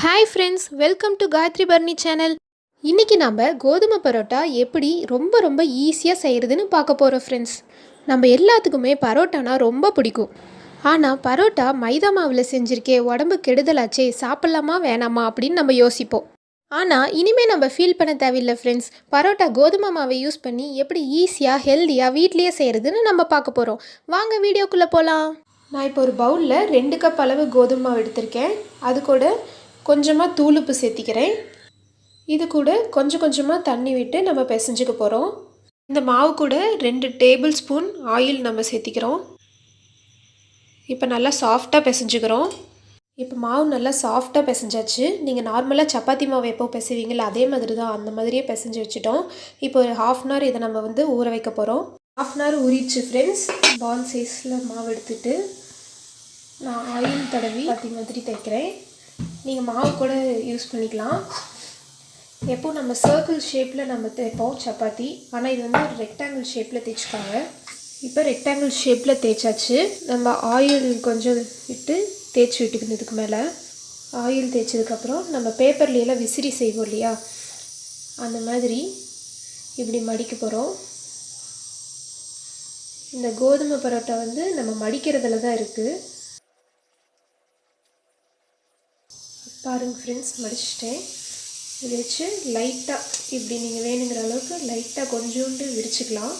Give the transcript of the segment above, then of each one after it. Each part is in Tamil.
Hi friends, welcome to Gayathri Barni channel. இன்னைக்கு நாம கோதுமை பரோட்டா எப்படி ரொம்ப ஈஸியா செய்யறதுன்னு பார்க்க போறோம் friends. நம்ம எல்லாத்துக்குமே பரோட்டானா ரொம்ப பிடிக்கும். ஆனா பரோட்டா மைதா மாவுல செஞ்சிருக்கே உடம்பு கெடுதலாச்சே சாப்பிடலாமா வேணாமா அப்படின்னு நம்ம யோசிப்போம். ஆனா இனிமே நம்ம ஃபீல் பண்ண தேவையில்லை friends. பரோட்டா கோதுமை மாவை யூஸ் பண்ணி எப்படி ஈஸியா ஹெல்தியா வீட்லயே செய்யறதுன்னு நம்ம பார்க்க போறோம். வாங்க வீடியோக்குள்ள போலாம். நான் இப்போ ஒரு பவுல்ல 2 கப் அளவு கோதுமை மாவு எடுத்திருக்கேன். அது கூட கொஞ்சமாக தூளுப்பு சேர்த்திக்கிறேன். இது கூட கொஞ்சமாக தண்ணி விட்டு நம்ம பிசைஞ்சுக்க போகிறோம். இந்த மாவு கூட 2 டேபிள் ஸ்பூன் ஆயில் நம்ம சேர்த்திக்கிறோம். இப்போ நல்லா சாஃப்டாக பிசைஞ்சுக்கிறோம். இப்போ மாவு நல்லா சாஃப்டாக பிசைஞ்சாச்சு. நீங்கள் நார்மலாக சப்பாத்தி மாவு எப்போ பிசைவீங்களா அதே மாதிரி தான், அந்த மாதிரியே பிசைஞ்சு வச்சுட்டோம். இப்போ ஒரு 1/2 அன் ஹவர் இதை நம்ம ஊற வைக்க போகிறோம். 1/2 அன் ஹவர் ஊறிடுச்சு ஃப்ரெண்ட்ஸ். பால் சைஸில் மாவு எடுத்துகிட்டு நான் ஆயில் தடவி பாத்தி மாதிரி தைக்கிறேன். நீங்கள் மாவு கூட யூஸ் பண்ணிக்கலாம். எப்போது நம்ம சர்க்கிள் ஷேப்பில் நம்ம தேய்ப்போம் சப்பாத்தி, ஆனால் இது ஒரு ரெக்டாங்கிள் ஷேப்பில் தேய்ச்சிக்காங்க. இப்போ ரெக்டாங்கிள் ஷேப்பில் தேய்ச்சாச்சு. நம்ம ஆயில் கொஞ்சம் விட்டு தேய்ச்சி விட்டுக்கிறதுக்கு மேலே ஆயில் தேய்ச்சதுக்கப்புறம் நம்ம பேப்பர்லையெல்லாம் விசிறி செய்வோம் இல்லையா, அந்த மாதிரி இப்படி மடிக்க போகிறோம். இந்த கோதுமை பரோட்டா நம்ம மடிக்கிறதுல தான் இருக்குது. பாருங்கள் ஃப்ரெண்ட்ஸ், மடிச்சிட்டேன். இதை வச்சு லைட்டாக இப்படி நீங்கள் வேணுங்கிற அளவுக்கு லைட்டாக கொஞ்சோண்டு விரிச்சிக்கலாம்.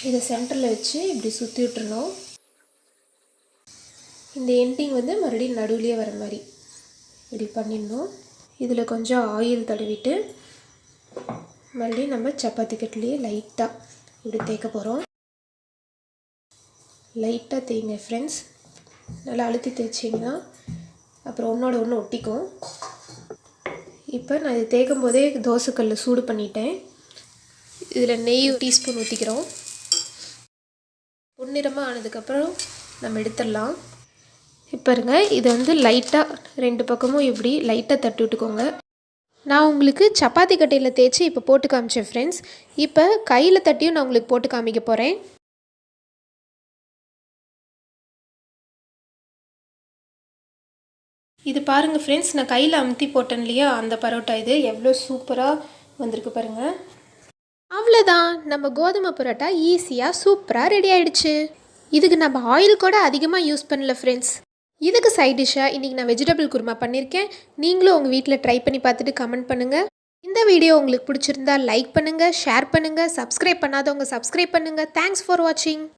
இதை சென்டரில் வச்சு இப்படி சுற்றி விட்டுறணும். இந்த எண்டிங் மறுபடியும் நடுவுலையே வர மாதிரி இப்படி பண்ணிடணும். இதில் கொஞ்சம் ஆயில் தடவிட்டு மறுபடியும் நம்ம சப்பாத்தி கட்டிலேயே லைட்டாக இப்படி தேய்க்க போகிறோம். லைட்டாக தேய்ங்க ஃப்ரெண்ட்ஸ், நல்லா அழுத்தி தேய்ச்சிங்கன்னா அப்புறம் ஒன்றோட ஒன்று ஒட்டிக்கும். இப்போ நான் இது தேய்க்கும் போதே தோசைக்கல்ல சூடு பண்ணிட்டேன். இதில் நெய் டீஸ்பூன் ஊற்றிக்கிறோம். பொன்னிறமாக ஆனதுக்கப்புறம் நம்ம எடுத்துடலாம். இப்போ இருங்க, இதை லைட்டாக 2 பக்கமும் இப்படி லைட்டாக தட்டி விட்டுக்கோங்க. நான் உங்களுக்கு சப்பாத்தி கட்டையில் தேய்ச்சி இப்போ போட்டு காமிச்சேன் ஃப்ரெண்ட்ஸ். இப்போ கையில் தட்டியும் நான் உங்களுக்கு போட்டு காமிக்க போகிறேன். இது பாருங்கள் ஃப்ரெண்ட்ஸ், நான் கையில் அமுத்தி போட்டேன் இல்லையா, அந்த பரோட்டா இது எவ்வளோ சூப்பராக வந்திருக்கு பாருங்கள். அவ்வளோதான், நம்ம கோதுமை பரோட்டா ஈஸியாக சூப்பராக ரெடி ஆகிடுச்சு. இதுக்கு நம்ம ஆயில் கூட அதிகமாக யூஸ் பண்ணல ஃப்ரெண்ட்ஸ். இதுக்கு சைட் டிஷ்ஷாக இன்றைக்கி நான் வெஜிடபிள் குருமா பண்ணியிருக்கேன். நீங்களும் உங்கள் வீட்டில் ட்ரை பண்ணி பார்த்துட்டு கமெண்ட் பண்ணுங்கள். இந்த வீடியோ உங்களுக்கு பிடிச்சிருந்தா லைக் பண்ணுங்கள், ஷேர் பண்ணுங்கள், சப்ஸ்கிரைப் பண்ணாதவங்க சப்ஸ்கிரைப் பண்ணுங்கள். தேங்க்ஸ் ஃபார் வாட்சிங்.